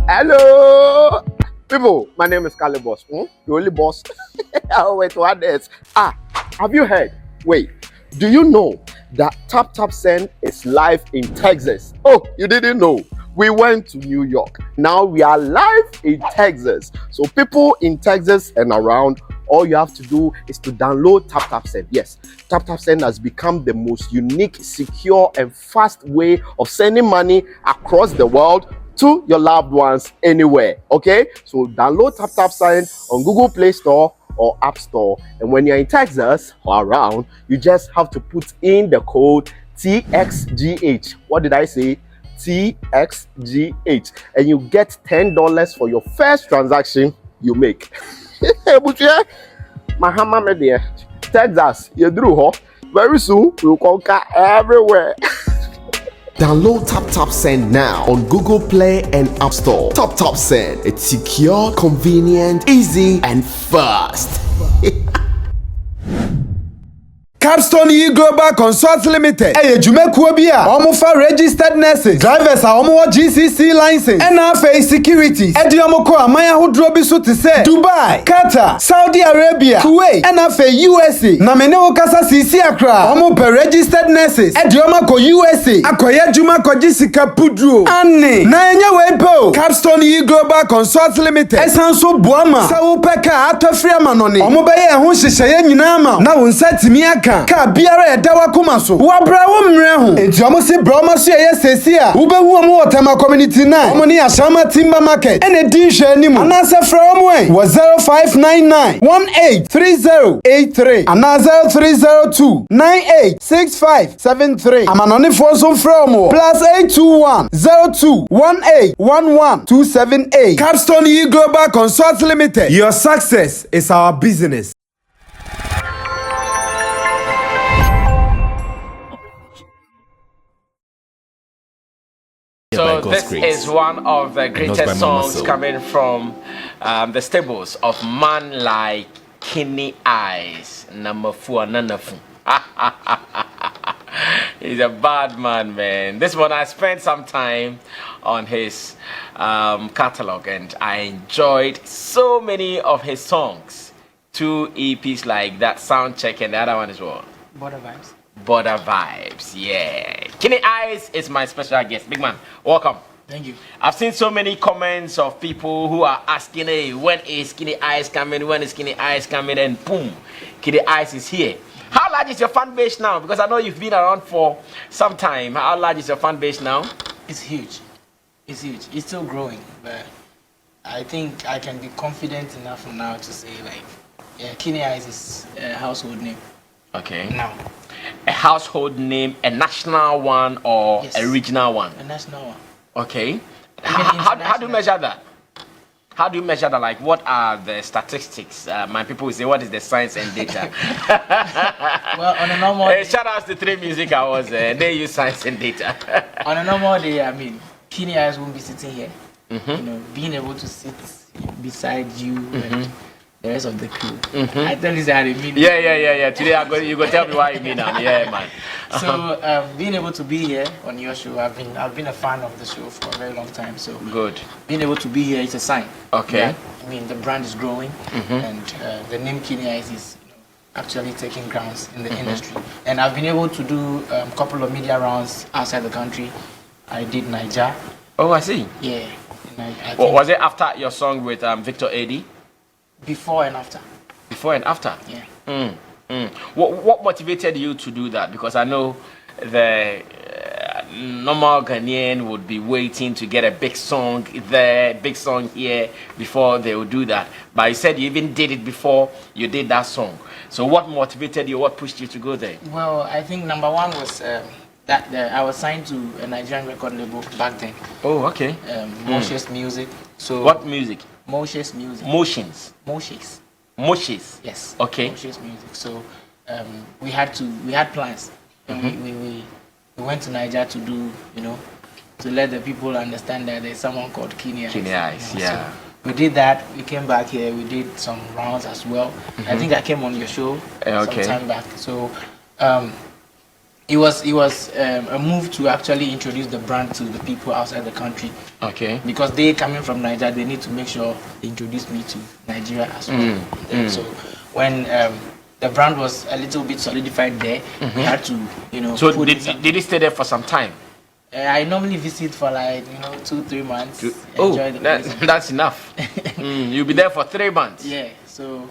Hello, people. My name is Keli Boss. The only boss. Oh, wait, what else? Have you heard? Wait, do you know that Tap Tap Send is live in Texas? Oh, you didn't know? We went to New York. Now we are live in Texas. So people in Texas and around, all you have to do is to download Tap Tap Send. Yes, Tap Tap Send has become the most unique, secure, and fast way of sending money across the world to your loved ones anywhere. Okay, so download Tap Tap Send on Google Play Store or App Store, and when you're in Texas or around, you just have to put in the code TXGH. What did I say? TXGH, and you get $10 for your first transaction you make. Mahama media, Texas, you drew ho. Very soon we'll conquer everywhere. Download Tap Tap Send now on Google Play and App Store. Tap Tap Send, it's secure, convenient, easy, and fast. Capstone E Global Consult Limited. Jumekuo bi a omo fa registered nurses, drivers a omo GCC license, NFA securities. Omo ko amaya hodro bi so te se Dubai, Qatar, Saudi Arabia, Kuwait, NFA USA. Na mene wo kasa sisi akra. Omo per registered nurses. Omo ko USA. Akoya juma ko jisika pudro. Anne. Na enye we po. Capstone E Global Consult Limited. Esanso boama. Sa wo peka atofri amanone. Omo be ye ho hyehyeye nyina ma. Na wo nsatimi aka ka biara edawa kuma so wa bra wo mre ho enti omo si bra omo so ye sesi a wo behu omo Otema community 9 omo ni Ashama Timber Market ene din hwe animu anasa fra omo en wo 0599183083 anasa 0302986573 amanone fo so fra omo +82102181178 Capstone E Global Consult Limited. Your success is our business. So this is one of the greatest songs coming from the stables of man like Keeny Eyes. Namafu Nanafu. He's a bad man. This one, I spent some time on his catalog and I enjoyed so many of his songs. 2 EPs like that, Soundcheck, and the other one as well. Border Vibes, yeah. Keeny Eyes is my special guest. Big man, welcome. Thank you. I've seen so many comments of people who are asking, hey, when is Keeny Eyes coming? When is Keeny Eyes coming? And boom, Keeny Eyes is here. How large is your fan base now? Because I know you've been around for some time. How large is your fan base now? It's huge. It's huge. It's still growing, but I think I can be confident enough now to say, like, yeah, Keeny Eyes is a household name. Okay. Now. A household name, a national one or yes, a regional one? A national one. Okay. How do you measure that? How do you measure that? Like, what are the statistics? My people will say, what is the science and data? Well, on a normal day, shout out to 3 Music Awards. They use science and data. On a normal day, I mean, Keeny Eyes won't be sitting here. You know, being able to sit beside you and the rest of the crew. I tell you that I mean. Yeah. Today you go tell me why you mean now. Yeah, man. So being able to be here on your show, I've been a fan of the show for a very long time. So good. Being able to be here is a sign. Okay. That, I mean, the brand is growing, and the name Keeny Eyes is actually taking grounds in the industry. And I've been able to do a couple of media rounds outside the country. I did Niger. Oh, I see. Yeah. Was it after your song with Victor AD? Before and after. Before and after? Yeah. What motivated you to do that? Because I know the normal Ghanaian would be waiting to get a big song there, big song here before they would do that. But you said you even did it before you did that song. So what motivated you? What pushed you to go there? Well, I think number one was that I was signed to a Nigerian record label back then. Oh, okay. Moshe's Music. So what music? Moshe's Music. Motions. Moshe's. Yes. Okay. Moshe's Music. So we had plans. And we went to Niger to do, to let the people understand that there's someone called Keeny Eyes. Keeny Eyes, yeah. So we did that. We came back here. We did some rounds as well. I think I came on your show some time back. So it was a move to actually introduce the brand to the people outside the country. Okay. Because they coming from Nigeria, they need to make sure they introduce me to Nigeria as well. So when the brand was a little bit solidified there, we had to, So did you stay there for some time? I normally visit for like 2-3 months. Oh, that's enough. You'll be there for 3 months. Yeah. So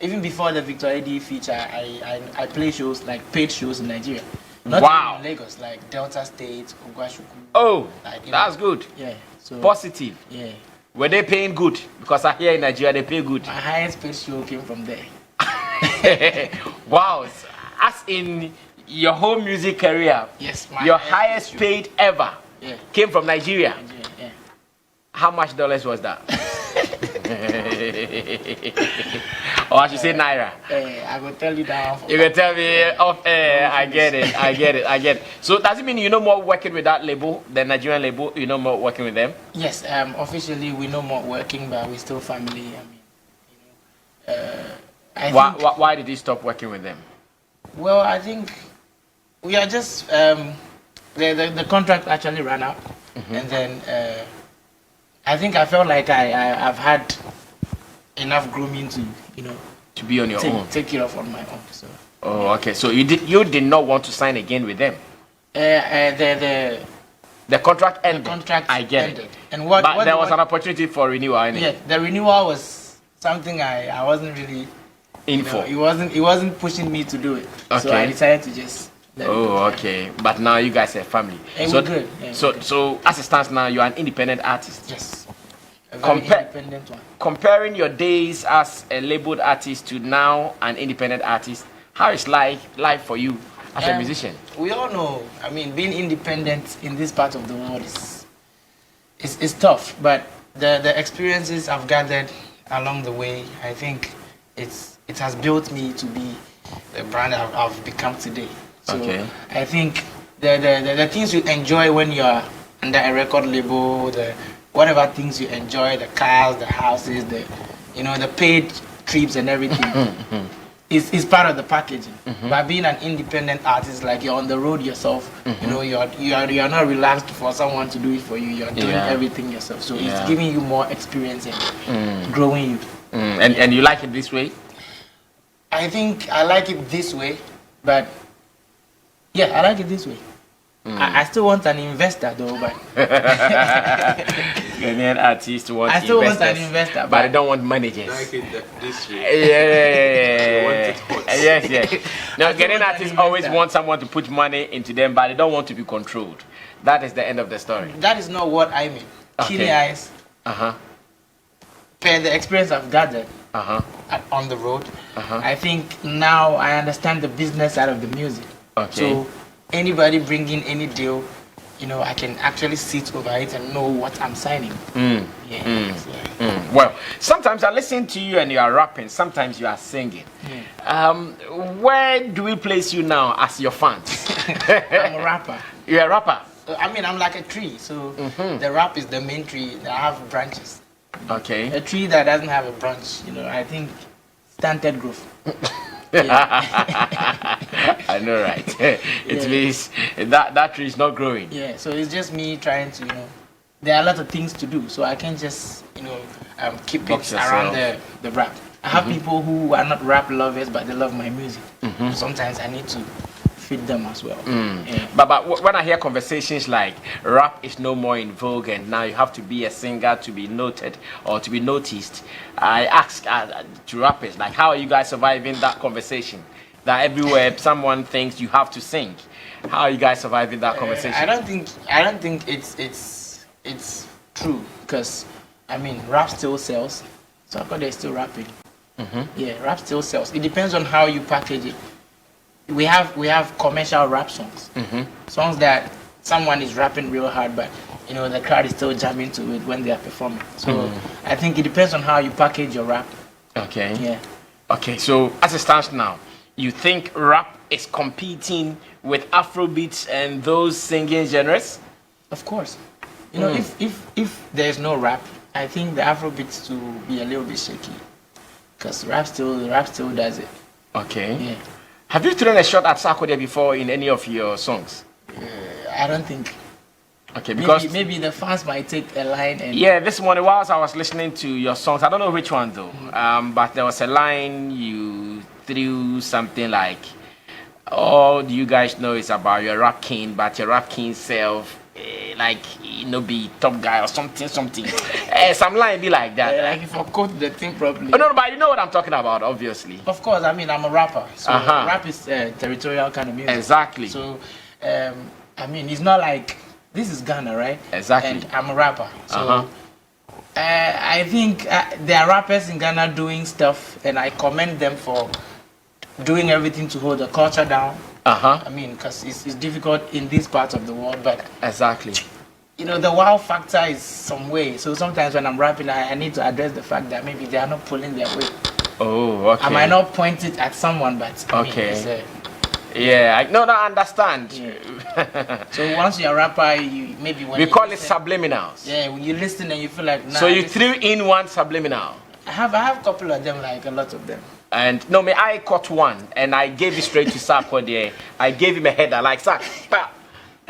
even before the Victor AD feature, I play shows like paid shows in Nigeria. Not Wow. in Lagos, like Delta State, Ogwashuku. Oh, Like, that's good. Yeah. So Positive. yeah. Were they paying good? Because I hear in Nigeria they pay good. My highest paid show came from there. Wow. As in your whole music career, Yes. your highest paid ever Yeah. came from Nigeria. Yeah. How much dollars was that? Or I should say naira. I will tell you that. You can tell me off air. I get it. So does it mean you no more working with that label, the Nigerian label? You no more working with them? Yes. Officially, we no more working, but we still family. I think, Why did you stop working with them? well, I think we are just the contract actually ran out, and then I think I felt like I've had enough grooming to To be on your own. take it off on my own. So Oh, okay. So you did not want to sign again with them. The contract ended. contract I get ended. it. And But there was an opportunity for renewal. Yeah, the renewal was something I wasn't really In for. It wasn't pushing me to do it. So Okay. I decided to just let it go. Oh, okay. But now you guys are family. And So we're good. Yeah, so we're good. so as it stands now, you are an independent artist. Yes. A very independent one. Comparing your days as a labeled artist to now an independent artist, how is life for you as a musician? We all know, being independent in this part of the world is tough, but the experiences I've gathered along the way, I think it has built me to be the brand I've become today. So Okay. I think the things you enjoy when you're under a record label, whatever things you enjoy, the cars, the houses, the paid trips and everything, is part of the packaging. But being an independent artist, like you're on the road yourself, you're not relaxed for someone to do it for you. You're doing everything yourself. So it's giving you more experience and growing you. And you like it this way? I think I like it this way, but yeah, I like it this way. I still want an investor though, but Ghanaian artists want I still want investors, an investor, but I don't want managers. Like it this way. Yes. Now, Ghanaian want an artists always investor. want someone to put money into them, but they don't want to be controlled. That is the end of the story. that is not what I mean. Okay. Keeny eyes, Uh-huh. per the experience I've gathered Uh-huh. on the road, Uh-huh. I think now I understand the business side of the music. Okay. So anybody bringing any deal, I can actually sit over it and know what I'm signing. Yeah. So, Well, sometimes I listen to you and you are rapping, sometimes you are singing. Where do we place you now as your fans? I'm a rapper. You're a rapper? I'm like a tree. So the rap is the main tree that have branches. Okay. A tree that doesn't have a branch, I think stunted growth. I know, right? It means that tree is not growing. Yeah, so it's just me trying to, there are a lot of things to do, so I can't just, keep Box it around yourself. the rap. I have people who are not rap lovers, but they love my music. Sometimes I need to feed them as well. Yeah. But when I hear conversations like rap is no more in vogue and now you have to be a singer to be noted or to be noticed, I ask to rappers, like, how are you guys surviving that conversation? That everywhere someone thinks you have to sing. How are you guys surviving that conversation? I don't think it's true, because rap still sells. So they're still rapping. Yeah, rap still sells. It depends on how you package it. We have commercial rap songs, songs that someone is rapping real hard, but the crowd is still jamming to it when they are performing. So I think it depends on how you package your rap. Okay. Yeah. Okay, so as it stands now, you think rap is competing with Afrobeats and those singing genres? Of course. If there's no rap, I think the Afrobeats will be a little bit shaky, because rap still does it. Okay. Yeah. Have you thrown a shot at Sarkodie before in any of your songs? I don't think. Okay, because maybe the fans might take a line and yeah, this morning whilst I was listening to your songs, I don't know which one though, but there was a line you threw something like, all you guys know is about your rap king, but your rap king self, like, be top guy or something. Some line be like that. like if I quote the thing properly. Oh, no, but you know what I'm talking about, obviously. Of course, I mean I'm a rapper, so rap is territorial kind of music. Exactly. So, I mean it's not like this is Ghana, right? Exactly. And I'm a rapper, so I think there are rappers in Ghana doing stuff, and I commend them for doing everything to hold the culture down. I mean, because it's difficult in this part of the world, but exactly. The wow factor is some way. So sometimes when I'm rapping, I need to address the fact that maybe they are not pulling their weight. Oh, okay. I might not point it at someone, but okay. I understand. Yeah. So once you're a rapper, maybe when we call it subliminals. Yeah, when you listen and you feel like. Nah, so you threw in one subliminal. I have a couple of them, like a lot of them. And no, I caught one and I gave it straight to Sarkodie. I gave him a header like Sark.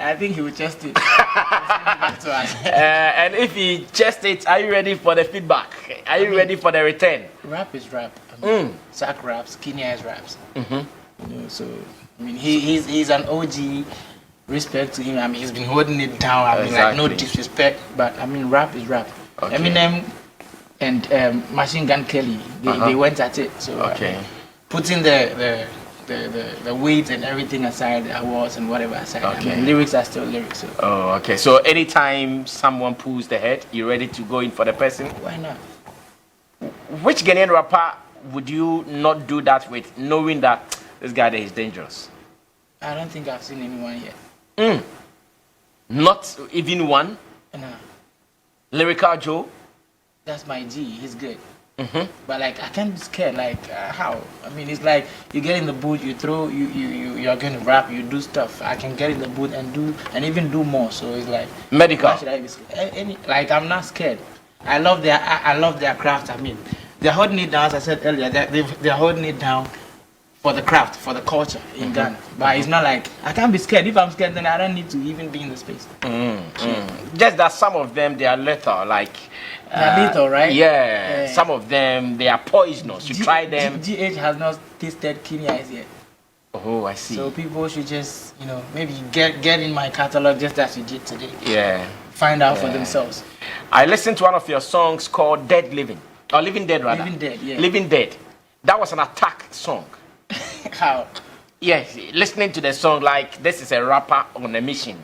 I think he will chest it. And if he chest it, are you ready for the feedback? Are you ready for the return? Rap is rap. Sark raps, Keeny raps. So I mean, he's an OG. Respect to him. I mean, he's been holding it down. I mean, like no disrespect, but I mean, rap is rap. Okay. Eminem and Machine Gun Keli, they went at it. So putting the weight and everything aside, the awards and whatever aside, I mean, lyrics are still lyrics. So. Oh, okay. So anytime someone pulls the head, you ready to go in for the person? Why not? Which Ghanaian rapper would you not do that with, knowing that this guy there is dangerous? I don't think I've seen anyone yet. Not even one? No. Lyrical Joe? That's my G. He's good. But like I can't be scared. Like how? I mean, it's like you get in the booth, you throw, you're going to rap, you do stuff. I can get in the booth and even do more. So it's like medical. Why should I be scared? Like I'm not scared. I love their craft. I mean, they're holding it down. As I said earlier, they're holding it down for the craft, for the culture in Ghana. But it's not like I can't be scared. If I'm scared, then I don't need to even be in the space. Just that some of them they are lethal, like they're lethal, right? Yeah. Some of them they are poisonous. You try them. GH has not tasted Keeny eyes yet. Oh, I see. So people should just maybe get in my catalog just as you did today. Yeah. Find out for themselves. I listened to one of your songs called "Dead Living" or "Living Dead" rather. Living Dead, yeah. Living Dead. That was an attack song. How? Yes, listening to the song like this is a rapper on a mission.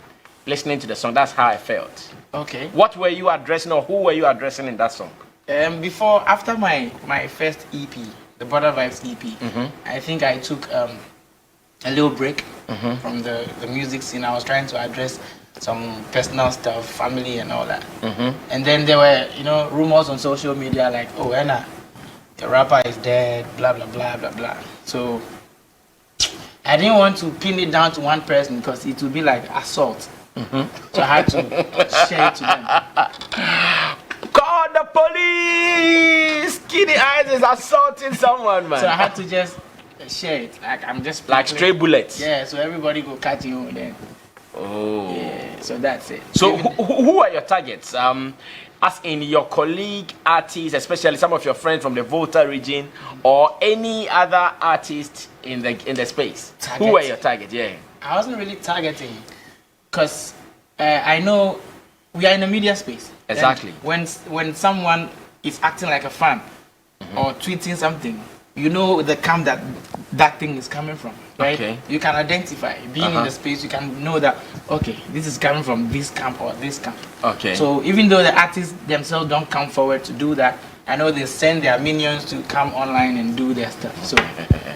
Listening to the song, that's how I felt. Okay. What were you addressing, or who were you addressing in that song? After my first EP, the Border Vibes EP, I think I took a little break from the music scene. I was trying to address some personal stuff, family and all that. And then there were, rumors on social media like, oh, Anna, the rapper is dead, blah, blah, blah, blah, blah. So I didn't want to pin it down to one person because it would be like assault. So I had to share it to them. Call the police! Keeny Eyes is assaulting someone, man. So I had to just share it. Like I'm just like stray bullets. Yeah, so everybody go catch you then. Oh. Yeah, so that's it. So who are your targets? As in your colleague artists, especially some of your friends from the Volta region, or any other artist in the space? Who were your target? Yeah. I wasn't really targeting, because I know we are in a media space. Exactly. And when someone is acting like a fan or tweeting something, you know the camp that thing is coming from, right? Okay. You can identify. Being in the space, you can know that, okay, this is coming from this camp or this camp. Okay. So even though the artists themselves don't come forward to do that, I know they send their minions to come online and do their stuff. So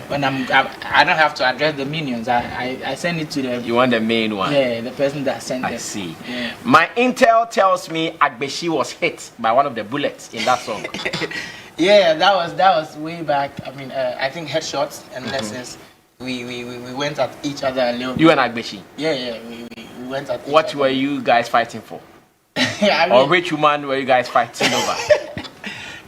when I don't have to address the minions. I send it to the. You want the main one? Yeah, the person that sent it. I see. Yeah. My intel tells me Agbeshi was hit by one of the bullets in that song. Yeah, that was way back. I mean, I think headshots and lessons. We went at each other a little bit. You and Agbeshi? Yeah, we went at each What other. were you guys fighting for? I mean, or which woman were you guys fighting over?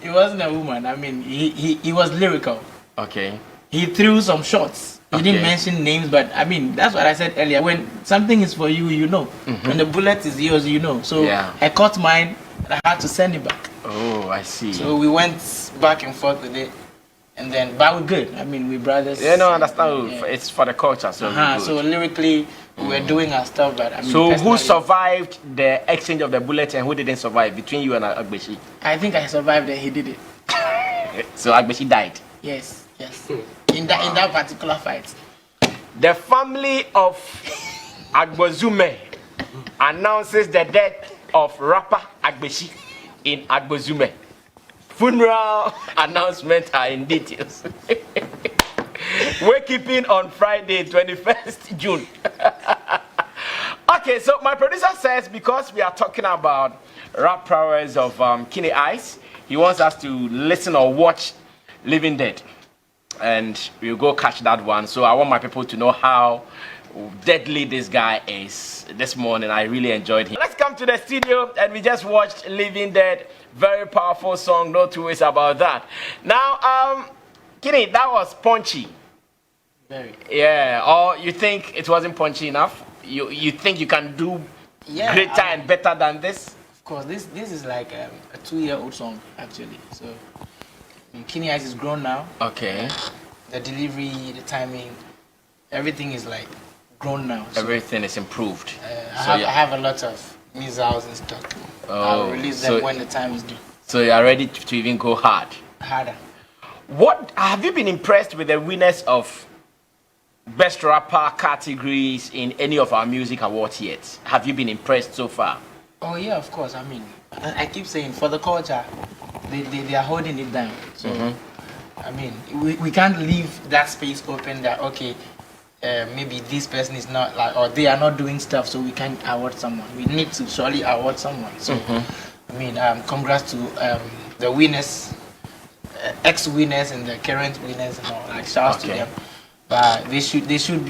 It wasn't a woman. I mean, he was lyrical. Okay. He threw some shots He didn't mention names, but I mean, that's what I said earlier. When something is for you, you know. When the bullet is yours, you know. So I caught mine and I had to send it back. Oh, I see. So we went back and forth with it. And then, but we're good. I mean, we brothers. Yeah, no, understand. Yeah. It's for the culture, so so lyrically, we're doing our stuff, but I mean, so who survived the exchange of the bullets and who didn't survive between you and Agbeshi? I think I survived and he did it. So Agbeshi died? Yes. In that particular fight. The family of Agbozume announces the death of rapper Agbeshi in Agbozume. Funeral announcements are in details. We're keeping on Friday, 21st June. Okay, so my producer says because we are talking about rap prowess of Keeny Ice, he wants us to listen or watch Living Dead. And we'll go catch that one. So I want my people to know how deadly this guy is. This morning, I really enjoyed him. Let's come to the studio and we just watched Living Dead. Very powerful song, no two ways about that. Now, Keeny, that was punchy. Very. Yeah, or you think it wasn't punchy enough? You think you can do greater and better than this? Of course, this is like a 2-year-old song, actually. So, Keeny Ice is grown now. Okay. The delivery, the timing, everything is like grown now. So, everything is improved. I have a lot of missiles in stock. I'll release them when the time is due. So you are ready to even go harder. What have you been impressed with the winners of best rapper categories in any of our music awards yet? Have you been impressed so far? Oh yeah, of course. I mean, I keep saying for the culture, they are holding it down. So I mean, we can't leave that space open that okay. Maybe this person is not like, or they are not doing stuff, so we can't award someone. We need to surely award someone. So, I mean, congrats to the winners, ex-winners and the current winners and all. Like, shouts to them. But they should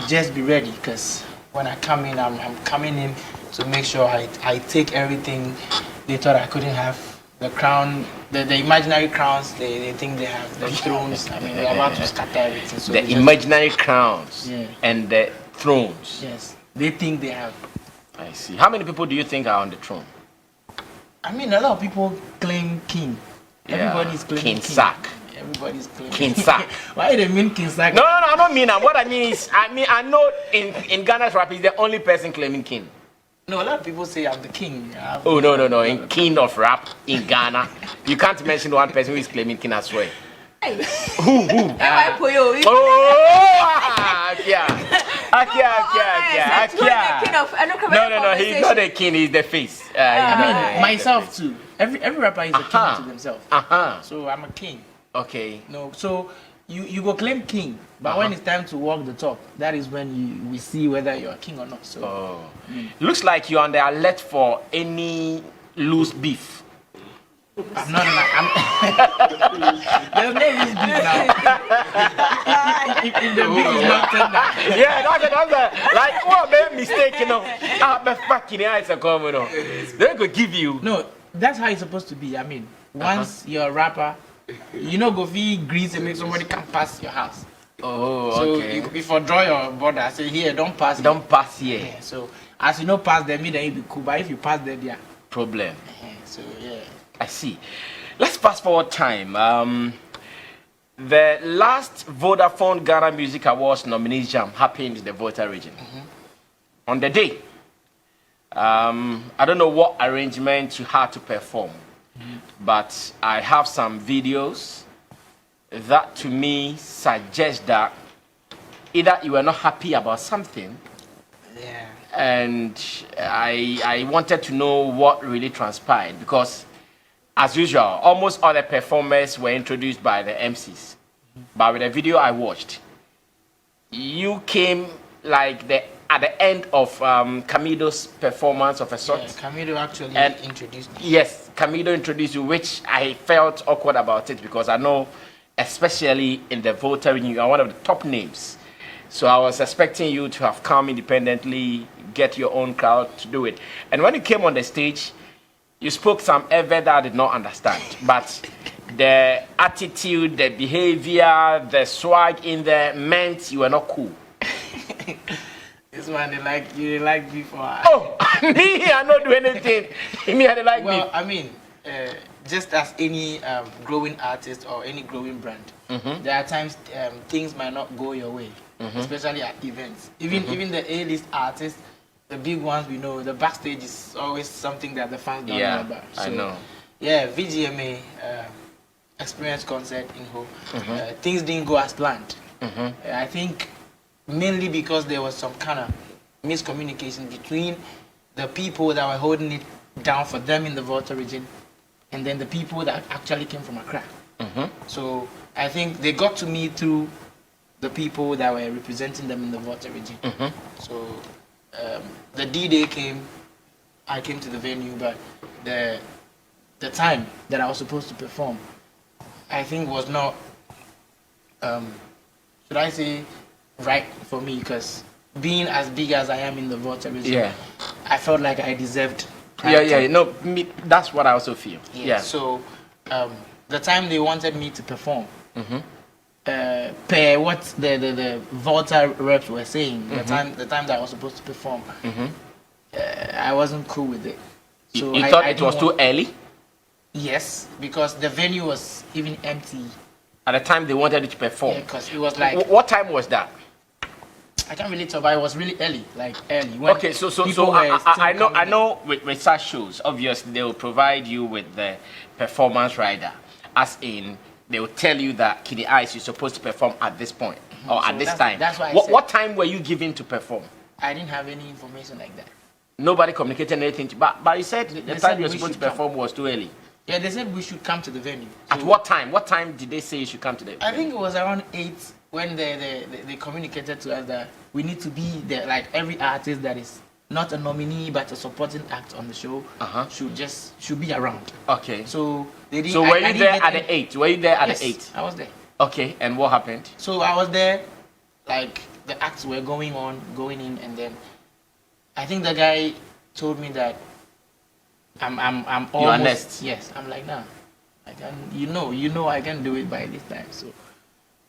just be ready, because when I come in, I'm coming in to make sure I take everything they thought I couldn't have. The crown, the imaginary crowns, they think they have the thrones. I mean, they're about to scatter everything. So the imaginary crowns and the thrones. Yes, they think they have. I see. How many people do you think are on the throne? I mean, a lot of people claim king. Everybody's claiming King Sack. Everybody's claiming King Sack. Why do they mean King Sack? No, I don't mean that. What I mean is, I know in Ghana's rap, he's the only person claiming king. No, a lot of people say I'm the king. Oh, no. In king of rap in Ghana, you can't mention one person who is claiming king as well. Who? No, he's not a king, he's the face. I mean, myself too. Every rapper is a king to themselves. So I'm a king. Okay. No, so you go claim king, but when it's time to walk the talk, that is when we see whether you're a king or not. So looks like you're on the alert for any loose beef. I'm not. There's no loose beef now. if the beef is not tender. Yeah, that's like what made mistake, you know. But fucking eyes are coming on. They're gonna give you. No, that's how it's supposed to be. I mean, once you're a rapper, you know, go feed grease and make somebody can pass your house. Oh, okay. So if you draw your border, say here, don't pass. Don't pass here. Yeah, so as you know, pass them, then you be cool. But if you pass them, yeah. Problem. So yeah. I see. Let's fast forward time. The last Vodafone Ghana Music Awards nominees jam happened in the Volta region. On the day, I don't know what arrangement you had to perform, but I have some videos that to me suggest that either you were not happy about something, and I wanted to know what really transpired, because as usual, almost all the performers were introduced by the MCs. But with the video I watched, you came like at the end of Camido's performance of a sort. Yeah, Camido actually introduced me. Yes, Camido introduced you, which I felt awkward about it, because I know, especially in the Volta region, you are one of the top names. So I was expecting you to have come independently, get your own crowd to do it. And when you came on the stage, you spoke some ever that I did not understand. But the attitude, the behavior, the swag in there meant you were not cool? This one, they like me for. Oh, me, I don't do anything. Me, I don't like me. Well, I mean, just as any growing artist or any growing brand, there are times things might not go your way, especially at events. Even the A-list artists, the big ones we know, the backstage is always something that the fans don't know about. So, I know. Yeah, VGMA experience concert in Ho. Things didn't go as planned. I think mainly because there was some kind of miscommunication between the people that were holding it down for them in the Volta region and then the people that actually came from Accra. So I think they got to me through the people that were representing them in the Volta region. So the D-Day came, I came to the venue, but the time that I was supposed to perform, I think was not, should I say, right for me, because being as big as I am in the Volta region, I felt like I deserved. No, me, that's what I also feel. So the time they wanted me to perform, per what the Volta reps were saying, the time that I was supposed to perform, I wasn't cool with it. So you thought it was too early? Yes, because the venue was even empty. At the time they wanted you to perform? Yeah, because it was like... What time was that? I can't really tell, but it was really early, like early. When okay, so I know with such shows, obviously they will provide you with the performance rider, as in they will tell you that Keeny Ice you're supposed to perform at this point or at this time. That's why what time were you given to perform? I didn't have any information like that. Nobody communicated anything but you said the time you were supposed to perform was too early. Yeah, they said we should come to the venue. So at what time? What time did they say you should come to the venue? I think it was around 8 when they communicated to us that we need to be there. Like every artist that is not a nominee but a supporting act on the show should be around. Okay. So they didn't. So were you there at the 8? Were you there at yes, the 8? I was there. Okay, and what happened? So I was there, like the acts were going in, and then I think the guy told me that I'm almost. You are next. Yes, I'm like, nah, I can. You know, I can do it by this time. So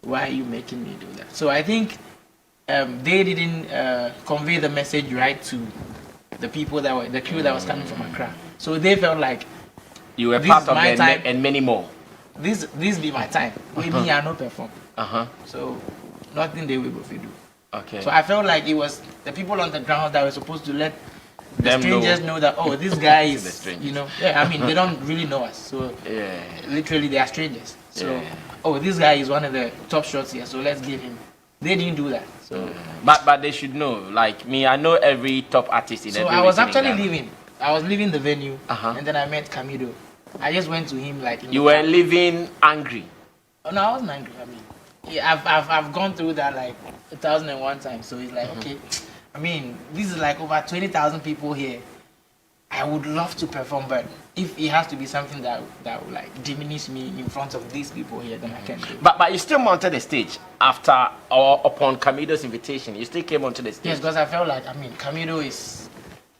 why are you making me do that? So I think they didn't convey the message right to the people that were the crew that was coming from Accra. So they felt like you were part of them and many more. This be my time. Maybe I not perform. So nothing they will go do. Okay. So I felt like it was the people on the ground that were supposed to let the strangers know that, oh, this guy is, I mean, they don't really know us. So literally they are strangers. So, oh, this guy is one of the top shots here, so let's give him. They didn't do that. So, but they should know. Like me, I know every top artist in every So I was actually leaving. I was leaving the venue, and then I met Camido. I just went to him like. You were leaving angry? Oh, no, I wasn't angry. I mean, I've gone through that like 1,001 times. So it's like, okay. I mean, this is like over 20,000 people here. I would love to perform, but if it has to be something that would like diminish me in front of these people here, then I can't do it. But you still mounted the stage after or upon Camido's invitation. You still came onto the stage. Yes, because I felt like, I mean, Camido is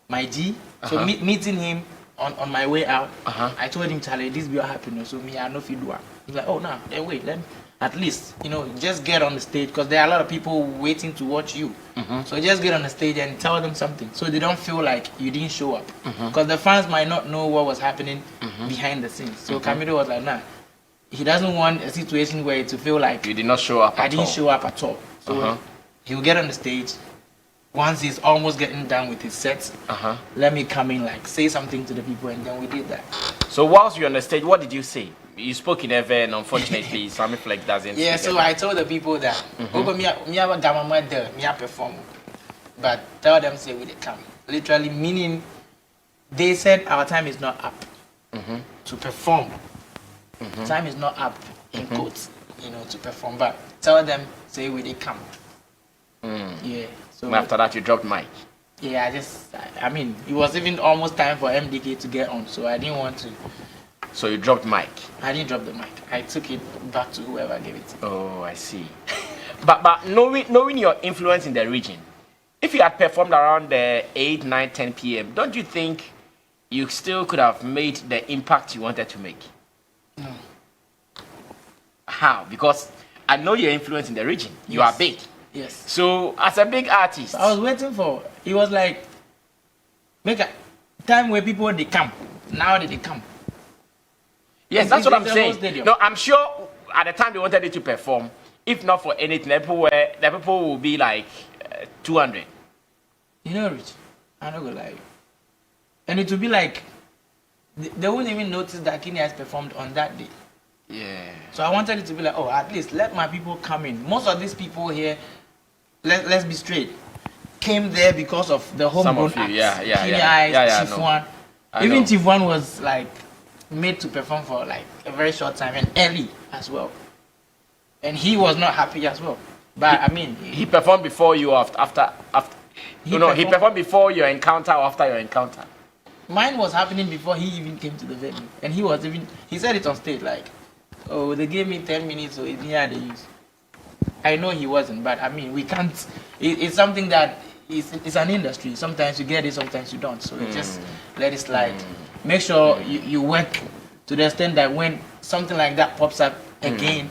my G. So meeting him on my way out, I told him, Charlie, this be what happened. So me, I know if you do it. He's like, oh no, then wait, let me. At least, just get on the stage because there are a lot of people waiting to watch you. So just get on the stage and tell them something so they don't feel like you didn't show up. Because the fans might not know what was happening behind the scenes. So Camido was like, nah, he doesn't want a situation where to feel like you did not show up. I didn't show up at all. So he'll get on the stage. Once he's almost getting done with his sets, let me come in, like say something to the people, and then we did that. So whilst you're on the stage, what did you say? You spoke in Ever, and unfortunately, Sammy Flex doesn't. Yeah, so I told the people that me have a gamma there, me perform, but tell them say we come. Literally meaning, they said our time is not up to perform. Time is not up in quotes, to perform. But tell them say we did come. Yeah. So after that, you dropped mic. Yeah, I mean, it was even almost time for MDK to get on, so I didn't want to. So you dropped mic? I didn't drop the mic. I took it back to whoever gave it to me. Oh, I see. but knowing your influence in the region, if you had performed around the 8, 9, 10 p.m., don't you think you still could have made the impact you wanted to make? No. how? Because I know your influence in the region. You Yes. are big. Yes. So as a big artist, I was waiting for. It was like make a time where people they come. Now they come. yes, that's what I'm It's the whole saying. stadium. No, I'm sure at the time they wanted you to perform, if not for anything, the people will be like 200. You know, Rich, I'm not gonna lie. And it will be like they won't even notice that Keeny has performed on that day. Yeah. So I wanted it to be like, oh, at least let my people come in. Most of these people here, let's be straight, came there because of the homegrown Some of acts. you, yeah, Keeny yeah. Eyes, Yeah, yeah, Chief I know. One. I Even know. Chief One was like made to perform for like a very short time and early as well. And he was not happy as well. But I mean, He performed before you or after. He He performed- performed before your encounter or after your encounter. mine was happening before he even came to the venue. And he said it on stage like, oh, they gave me 10 minutes, so it's here they use. I know he wasn't, but I mean, we can't, it's something that it's an industry. Sometimes you get it, sometimes you don't. So you just let it slide. Make sure you work to the extent that when something like that pops up again,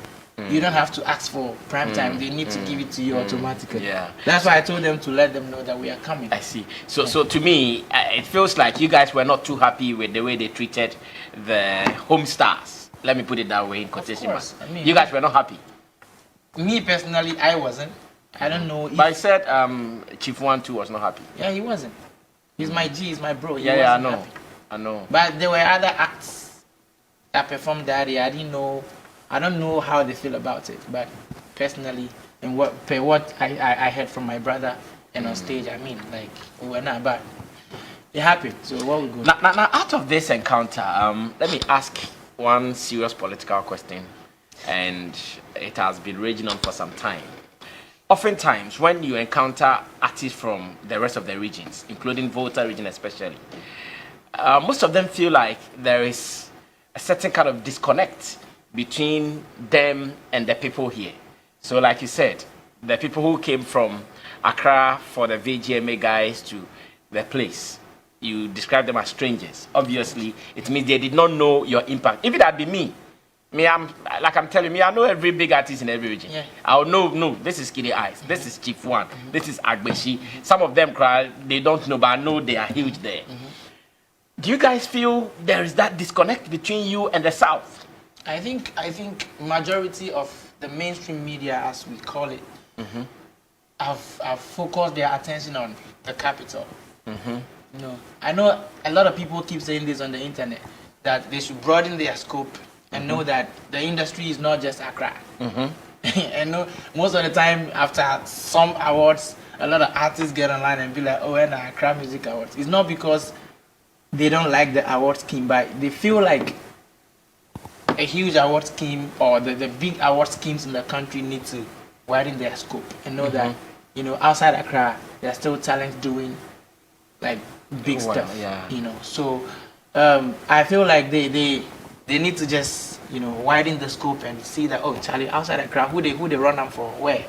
you don't have to ask for prime time. They need to give it to you automatically. Yeah. That's why I told them to let them know that we are coming. I see. So to me, it feels like you guys were not too happy with the way they treated the home stars. Let me put it that way in quotation course. marks. I mean- You guys were not happy. Me personally, I wasn't. I don't know if But I said Chief One too was not happy. yeah, he wasn't. He's my G, he's my bro. He Yeah, I wasn't know. happy. I know. But there were other acts that performed that day. I didn't know. I don't know how they feel about it. But personally, and what I heard from my brother and on stage, I mean, like we were not bad. It happened. So what we go? Now, out of this encounter, let me ask one serious political question, and it has been raging on for some time. Oftentimes, when you encounter artists from the rest of the regions, including Volta region especially, most of them feel like there is a certain kind of disconnect between them and the people here. So like you said, the people who came from Accra for the VGMA guys to the place, you describe them as strangers. Obviously, it means they did not know your impact. If it had been me, I'm telling you, I know every big artist in every region. Yeah. I'll know, this is Keeny Eyes, this is Chief One, this is Agbeshi. Some of them cry, they don't know, but I know they are huge there. Do you guys feel there is that disconnect between you and the South? I think majority of the mainstream media, as we call it, have focused their attention on the capital. You know, I know a lot of people keep saying this on the internet that they should broaden their scope and know that the industry is not just Accra. And no, most of the time after some awards, a lot of artists get online and be like, oh, and Accra Music Awards. It's not because they don't like the award scheme, but they feel like a huge award scheme or the big award schemes in the country need to widen their scope and know that, you know, outside Accra, there are still talents doing like big stuff. Yeah. You know, so I feel like they need to just, you know, widen the scope and see that, oh, Charlie, outside Accra, who they run them for where?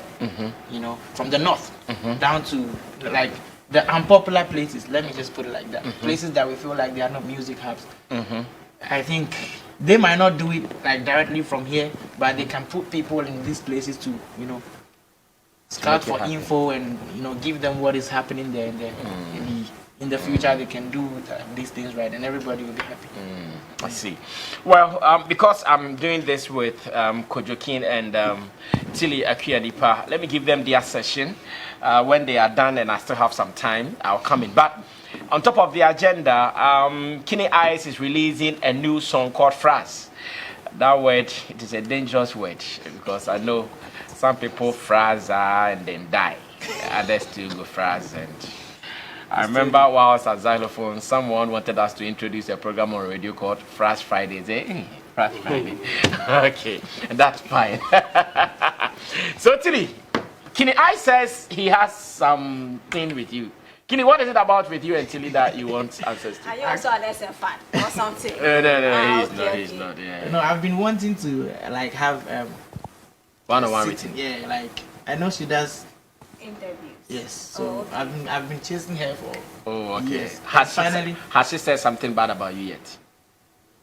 You know, from the north down to like the unpopular places. Let me just put it like that. Places that we feel like they are not music hubs. I think they might not do it like directly from here, but they can put people in these places to, you know, scout for info and, you know, give them what is happening there, and then in the future they can do these things right, and everybody will be happy. I see. Well, because I'm doing this with Kojokin and Tilly Akuyanipa, let me give them their session. When they are done and I still have some time, I'll come in. But on top of the agenda, Keeny Eyes is releasing a new song called Fraz. That word, it is a dangerous word because I know some people Fraz and then die. Others still go Fraz. And I remember while I was at Xylophone, someone wanted us to introduce a program on radio called Fraz Fridays. Fraz Friday. Okay, that's fine. So Tilly, Keeny Eyes says he has something with you. Keeny, what is it about with you and Tilly that you want answers to? Are you also an SFan or something? No, he's not. Yeah. No, I've been wanting to like have One-on-one with sitting, him. yeah, like I know she does. Interviews. Yes, so Oh, okay. I've been chasing her for. Oh, okay. Yes. Has Finally, she said something bad about you yet?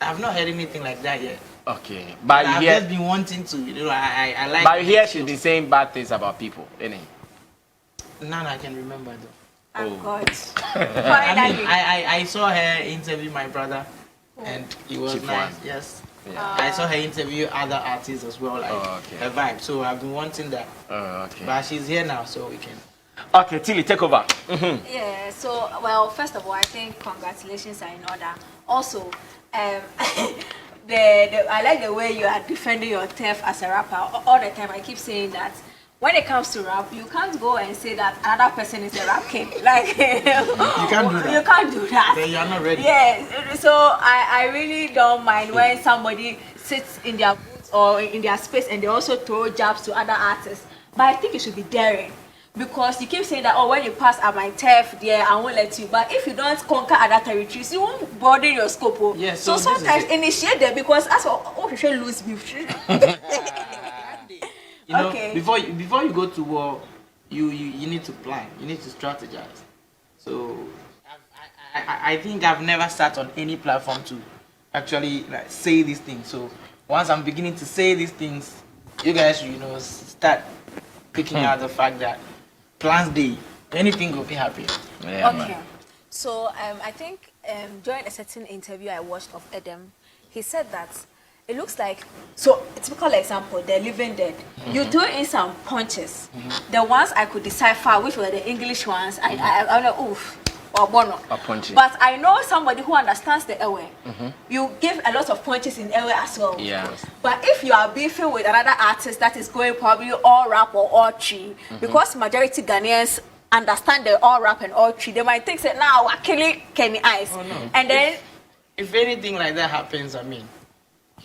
I've not heard anything like that yet. Okay, but I've here, just been wanting to, you know, I like. but here she's been saying bad things about people, innit? None I can remember though. Oh. God. I mean, I saw her interview my brother, and it was Chief nice. one. Yes. Yeah. I saw her interview other artists as well, like her vibe. So I've been wanting that. Oh, okay. But she's here now, so we can. Okay, Tilly, take over. Yeah, so, well, first of all, I think congratulations are in order. Also, I like the way you are defending your turf as a rapper. All the time, I keep saying that when it comes to rap, you can't go and say that another person is a rap king. Like, you can't do that. You can't do that. Then you're not ready. Yeah, so I really don't mind when somebody sits in their booth or in their space and they also throw jabs to other artists. But I think you should be daring. Because you keep saying that, oh, when you pass at my turf, yeah, I won't let you. But if you don't conquer other territories, you won't broaden your scope. Oh. Yes, so sometimes initiate them because as for should lose me. You know, Okay. before you go to war, you need to plan. You need to strategize. So I think I've never sat on any platform to actually like say these things. So once I'm beginning to say these things, you guys, you know, start picking out the fact that plans day, anything will be happy. Yeah, Okay. man. So I think during a certain interview I watched of Adam, he said that it looks like, so a typical example, the living dead. You throw in some punches. The ones I could decipher which were the English ones, I know, oof, or bono. A punch. But I know somebody who understands the airway. You give a lot of punches in airway as well. Yeah. But if you are beefing with another artist that is going probably all rap or all tree, because majority Ghanaians understand the all rap and all tree, they might think that now we're killing Kenny Eyes. Oh, no. And then If anything like that happens, I mean,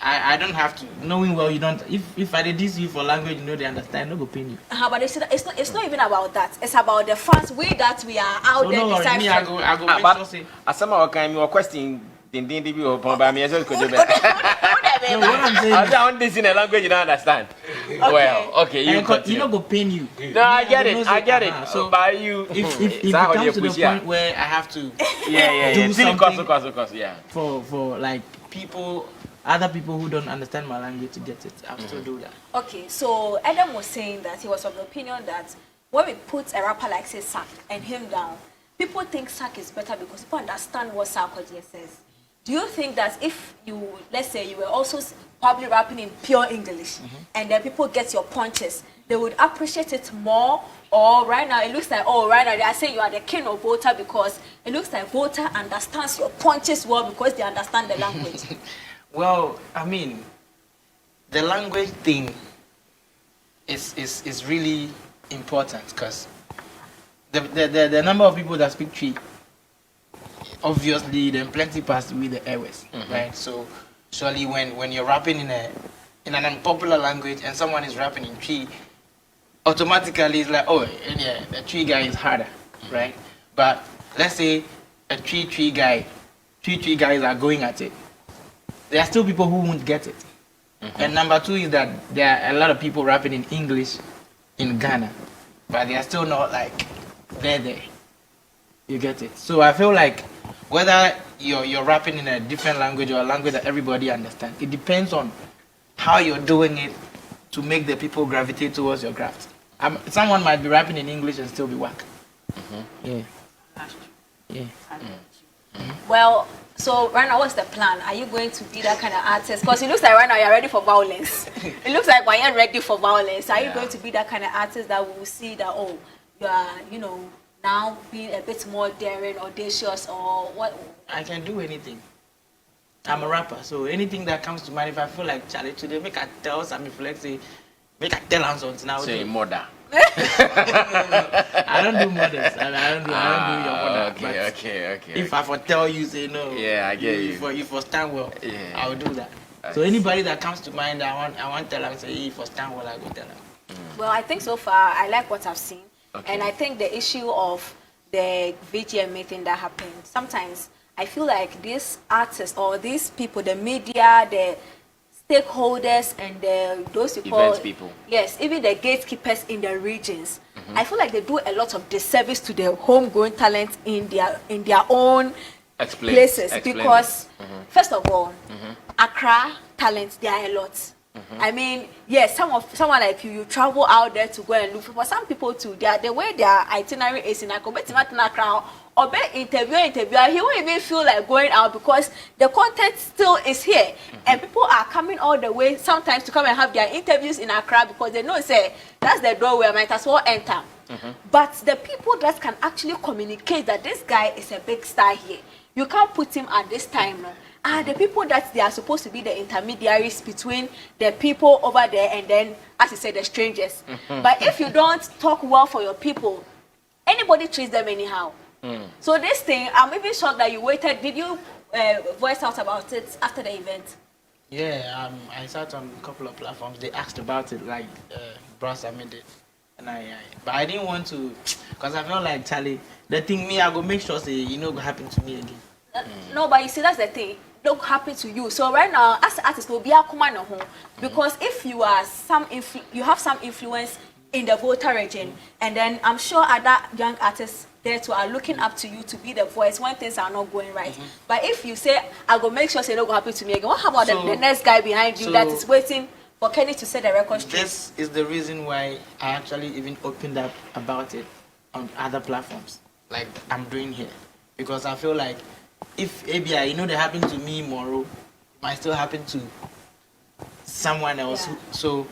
I don't have to, knowing well you don't, if I did this you for language, you know they understand, no go pain you. but it's not even about that. It's about the fans way that we are out So there no worry, me I deciphering. go make But sure say. as some of our me question, then be open by me as well. Could you? No, what I'm saying I is, don't this in a language you don't understand. Well, okay, you you continue. know go pain you. No, I get it. I get it. So By you, if it comes to the point where I have to yeah. do something Of course, yeah. for like other people who don't understand my language to get it, I'll still do that. Okay, so Adam was saying that he was of the opinion that when we put a rapper like say Sack and him down, people think Sack is better because people understand what Sarkozy says. Do you think that if you, let's say you were also probably rapping in pure English and then people get your punches, they would appreciate it more? Or right now it looks like, oh, right now they are saying you are the king of Volta because it looks like Volta understands your punches well because they understand the language. Well, I mean, the language thing is really important because the number of people that speak Tree, obviously, then plenty pass with the airways, right? So surely when you're rapping in an unpopular language and someone is rapping in Tree, automatically it's like, oh yeah, the Tree guy is harder, right? But let's say a Tree guys are going at it. There are still people who won't get it. And number two is that there are a lot of people rapping in English in Ghana, but they are still not like there. You get it? So I feel like whether you're rapping in a different language or a language that everybody understands, it depends on how you're doing it to make the people gravitate towards your craft. Someone might be rapping in English and still be whack. Yeah. Well, so right now, what's the plan? Are you going to be that kind of artist? Because it looks like right now you're ready for violence. It looks like when you're ready for violence, are you going to be that kind of artist that will see that, oh, you are, you know, now being a bit more daring, audacious, or what? I can do anything. I'm a rapper, so anything that comes to mind, if I feel like Charlie today, make I tell Sammy Flexy, make I tell him something now. Say murder. I don't do models. I don't do your mother. Okay. If I for tell you, say no. Yeah, I get you. You for stand well, Yeah. I'll do that. So anybody that comes to mind, I want to tell them, say, hey, for stand well, I go tell them. Well, I think so far I like what I've seen, and I think the issue of the VGMA thing that happened. Sometimes I feel like these artists or these people, the media, the stakeholders, and those you call Events people. Yes, even the gatekeepers in the regions. I feel like they do a lot of disservice to the homegrown talent in their own places. Explain Because first of all, at Accra talents, there are a lot. I mean, yes, someone like you travel out there to go and look for some people too. The way their itinerary is in Accra or be interview, he won't even feel like going out because the content still is here, and people are coming all the way sometimes to come and have their interviews in Accra because they know say that's the door where I might as well enter. But the people that can actually communicate that this guy is a big star here, you can't put him at this time. No? The people that they are supposed to be the intermediaries between the people over there and then, as you said, the strangers. But if you don't talk well for your people, anybody treats them anyhow. So this thing, I'm even shocked that you waited. Did you voice out about it after the event? Yeah, I sat on a couple of platforms. They asked about it, like Bros Sammy did. And but I didn't want to, because I felt like, Charlie, the thing me, I go make sure, say, you know, go happen to me again. No, but you see, that's the thing. Don't happen to you. So right now, as an artist, will be a command home because if you are you have some influence in the Volta region, and then I'm sure other young artists there too are looking up to you to be the voice when things are not going right. But if you say, I go make sure say don't go happen to me again, what about the next guy behind you that is waiting for Kenny to set the record straight? This is the reason why I actually even opened up about it on other platforms, like I'm doing here, because I feel like if ABI, you know, they happen to me tomorrow, it might still happen to someone else. Yeah. So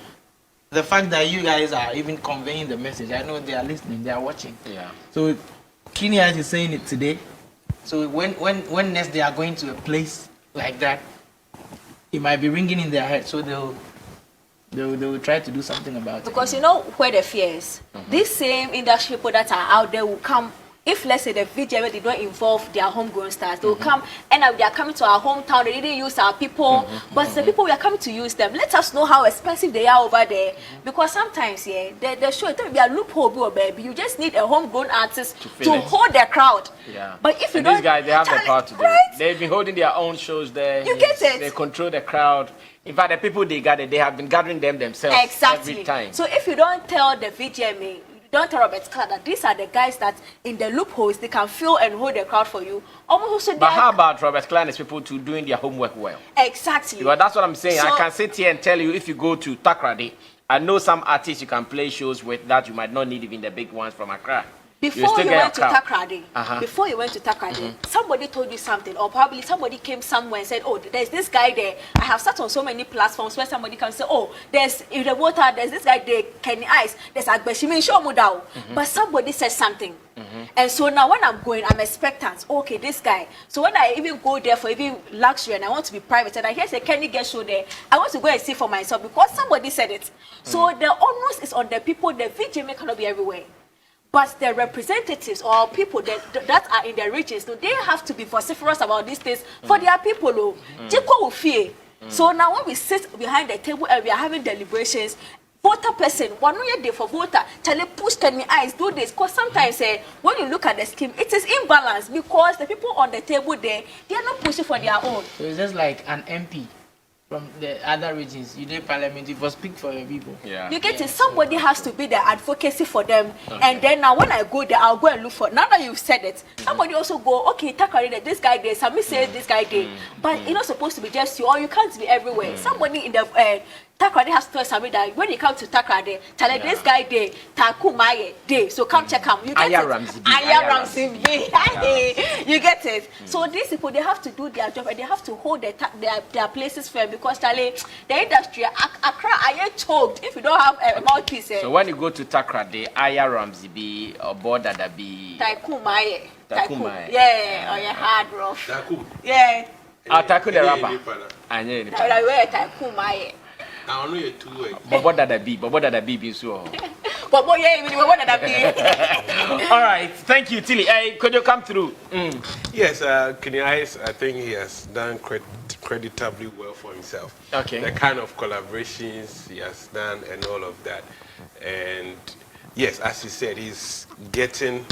the fact that you guys are even conveying the message, I know they are listening, they are watching. Yeah. So Keeny is saying it today. So when next they are going to a place like that, it might be ringing in their head. So they will try to do something about it. Because you know where the fear is. These same industry people that are out there will come. If let's say the VGMA did not involve their homegrown stars, they will come and they are coming to our hometown. They didn't use our people, but the people we are coming to use them. Let us know how expensive they are over there, because sometimes the show it will be a loophole, baby. You just need a homegrown artist to hold the crowd. Yeah. But if you and don't, these guys, they have the power to do right? it. They've been holding their own shows there. You get it. They control the crowd. In fact, the people they gather, they have been gathering them themselves every time. So if you don't tell the VGMA, don't tell Robert Clark that these are the guys that in the loopholes they can fill and hold the crowd for you. Almost but how about Robert Clark and his people to doing their homework well? Exactly. Because that's what I'm saying. So, I can sit here and tell you if you go to Takrady, I know some artists you can play shows with that you might not need even the big ones from Accra. Before you went to Takrady, somebody told you something, or probably somebody came somewhere and said, oh, there's this guy there. I have sat on so many platforms where somebody can say, oh, there's in the water, there's this guy there, Kenny Ice, there's Advocacy, show Mudao. But somebody said something. And so now when I'm going, I'm expectant. Okay, this guy. So when I even go there for even luxury and I want to be private, and I hear say Kenny get show there, I want to go and see for myself because somebody said it. So the onus is on the people. The VGMA cannot be everywhere. But the representatives or people that are in the regions, so they have to be vociferous about these things for their people. So now when we sit behind the table and we are having deliberations, Volta person, one year day for Volta, Charlie push Kenny eyes, do this. Because sometimes when you look at the scheme, it is imbalanced because the people on the table there, they are not pushing for their own. So it's just like an MP from the other regions. You did parliament, you must speak for your people. Yeah. You get it. Somebody has to be the advocacy for them. And then now when I go there, I'll go and look for. Now that you've said it, somebody also go, okay, Takrady, this guy there, Sammy says this guy there. But it's not supposed to be just you, or you can't be everywhere. Somebody in the Takrady has to tell Sammy that when you come to Takrady, tell this guy there, Taku Maye there. So come check him. You get it. Ramsey. You get it. So these people, they have to do their job and they have to hold their places firm because Charlie, the industry, Accra, I ain't choked if you don't have a mouthpiece. So when you go to Takrady, Aya Ramsey be or border that be Taku Maye. Yeah, or your hard rough. Taku. Yeah. I'll Taku the rapper. I know it. I wear Taku Maye. I know you're two ways. But what that be so? But what did that be? All right, thank you, Tilly. Hey, could you come through? Yes, Keeny, I think he has done creditably well for himself. Okay. The kind of collaborations he has done and all of that. And yes, as he said, he's getting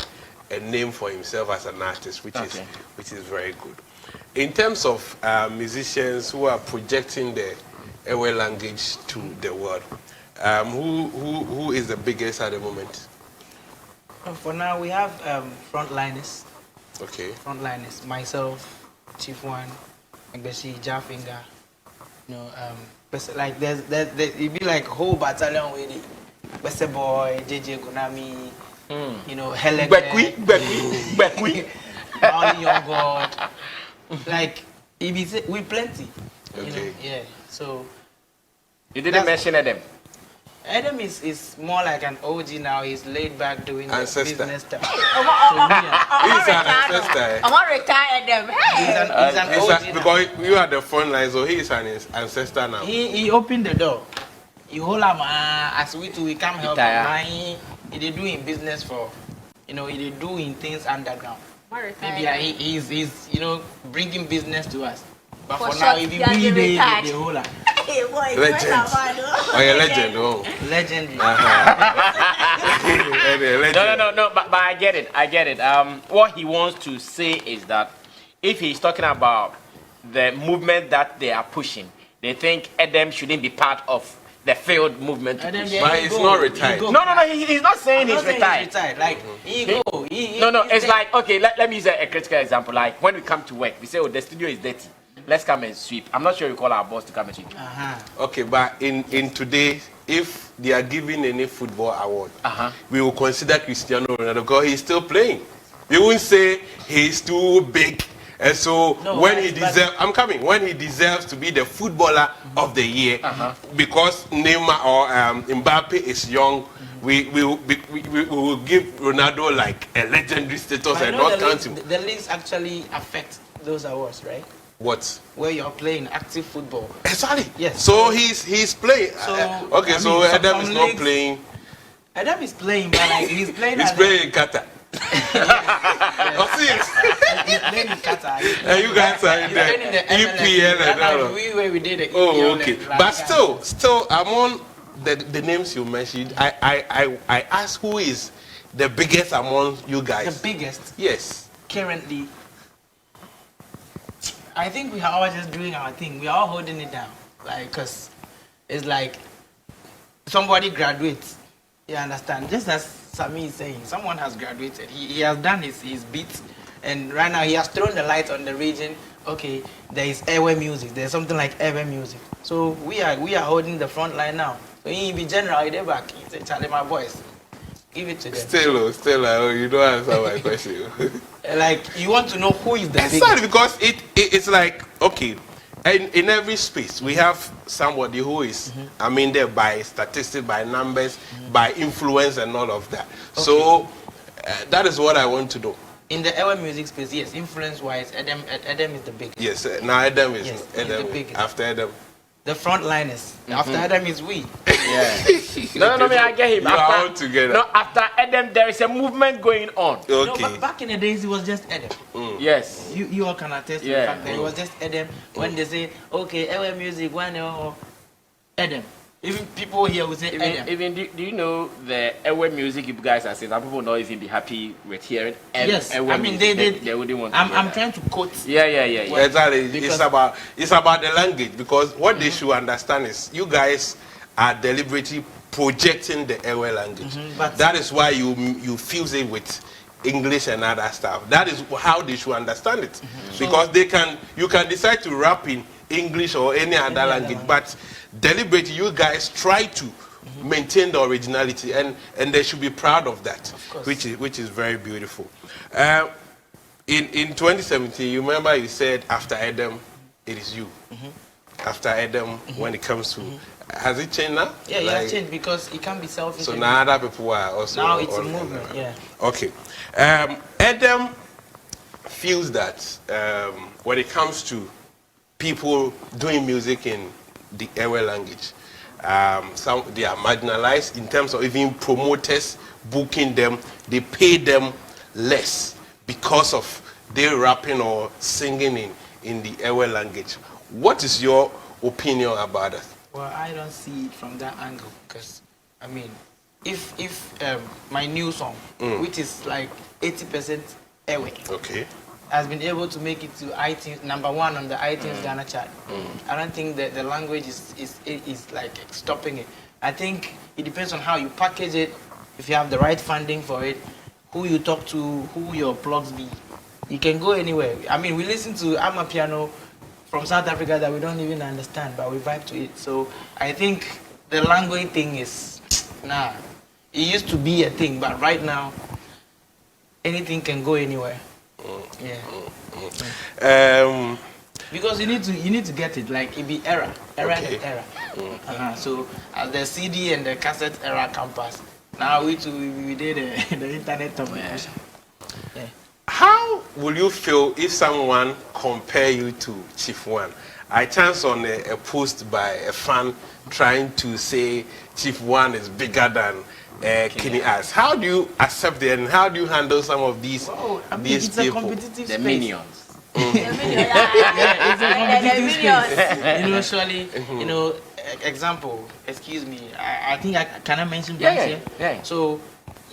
a name for himself as an artist, which is very good. In terms of musicians who are projecting the Ewe language to the world, who is the biggest at the moment? For now, we have frontliners. Okay. Frontliners. Myself, Chief One, Egbeshi, Jafinga, but like it be like whole battalion with it. Best boy, JJ Konami, Helen, Bekwi. Only Young God, like we plenty. Okay. Yeah. So You didn't mention Adam. Adam is more like an OG now. He's laid back doing the business stuff. He's an ancestor. I'm not retired them. He's an OG now. Because you are the front line, so he is an ancestor now. He opened the door. You hold him as we come help him. He did doing business for, he did doing things underground. Maybe he's bringing business to us. But for now, if you be the whole Legend. Oh, yeah, legend. Oh. Legendary. No. But I get it. What he wants to say is that if he's talking about the movement that they are pushing, they think Adam shouldn't be part of the failed movement. But he's not retired. No. He's not saying he's retired. Like It's like, okay, let me use a critical example. Like when we come to work, we say, oh, the studio is dirty. Let's come and sweep. I'm not sure we call our boss to come and sweep. Okay, but in today, if they are giving any football award, we will consider Cristiano Ronaldo because he's still playing. We won't say he's too big. And so when he deserves to be the footballer of the year, because Neymar or Mbappe is young, we will give Ronaldo like a legendary status and not count him. The leagues actually affect those awards, right? What? Where you're playing active football. Exactly. Yes. So he's playing. So Adam is not playing. Adam is playing, but like he's playing. He's playing in Qatar. Oh, serious? He's playing in Qatar. And you guys are in the EPL and all. We did it. Oh, okay. But still, among the names you mentioned, I ask who is the biggest among you guys? The biggest? Yes. Currently, I think we are all just doing our thing. We are all holding it down. Like, because it's like somebody graduates. You understand? Just as Sammy is saying, someone has graduated. He has done his beats. And right now he has thrown the light on the region. Okay, there is airway music. There's something like airway music. So we are holding the front line now. So he be general, they back. He say, Charlie, my boys, give it to them. Still, you don't answer my question. Like, you want to know who is the biggest? Exactly, because it's like, okay, in every space, we have somebody who is, there by statistics, by numbers, by influence and all of that. Okay. So, that is what I want to do. In the airway music space, yes, influence-wise, Adam is the biggest. Yes, now Adam is the biggest. After Adam. The frontliners. After Adam is we. Yeah. No, I get him. You are all together. No, after Adam, there is a movement going on. Okay. No, but back in the days, it was just Adam. Yes. You all can attest to the fact that it was just Adam. When they say, okay, airway music, Adam. Even people here will say Adam. Even do you know the airway music you guys are saying? Some people not even be happy with hearing. Yes, I mean they wouldn't want. I'm trying to quote. Yeah. Exactly. It's about the language, because what they should understand is you guys are deliberately projecting the airway language. But that is why you fuse it with English and other stuff. That is how they should understand it, because you can decide to rap in English or any other language, but deliberately you guys try to maintain the originality, and they should be proud of that, which is very beautiful. In 2017, you remember you said after Adam, it is you. After Adam, when it comes to, has it changed now? Yeah, it has changed because it can be selfish. So now other people are also. Now it's a movement. Yeah. Okay. Adam feels that when it comes to people doing music in the airway language, some they are marginalized in terms of even promoters booking them. They pay them less because of they rapping or singing in the airway language. What is your opinion about that? Well, I don't see it from that angle, because if my new song, which is like 80% airway, okay, has been able to make it to iTunes #1 on the iTunes Ghana chart, I don't think that the language is like stopping it. I think it depends on how you package it, if you have the right funding for it, who you talk to, who your plugs be. You can go anywhere. We listen to Amapiano from South Africa that we don't even understand, but we vibe to it. So I think the language thing is, nah. It used to be a thing, but right now, anything can go anywhere. Yeah. Because you need to get it. Like it be era and era. So as the CD and the cassette era campus, now we did the internet communication. Yeah. How will you feel if someone compare you to Chief One? I chanced on a post by a fan trying to say Chief One is bigger than Keeny as. How do you accept it and how do you handle some of these these it's people? A competitive The space. minions. Yeah, it's a competitive space. Surely, example, excuse me, I think I can I mention brands here? Yeah. So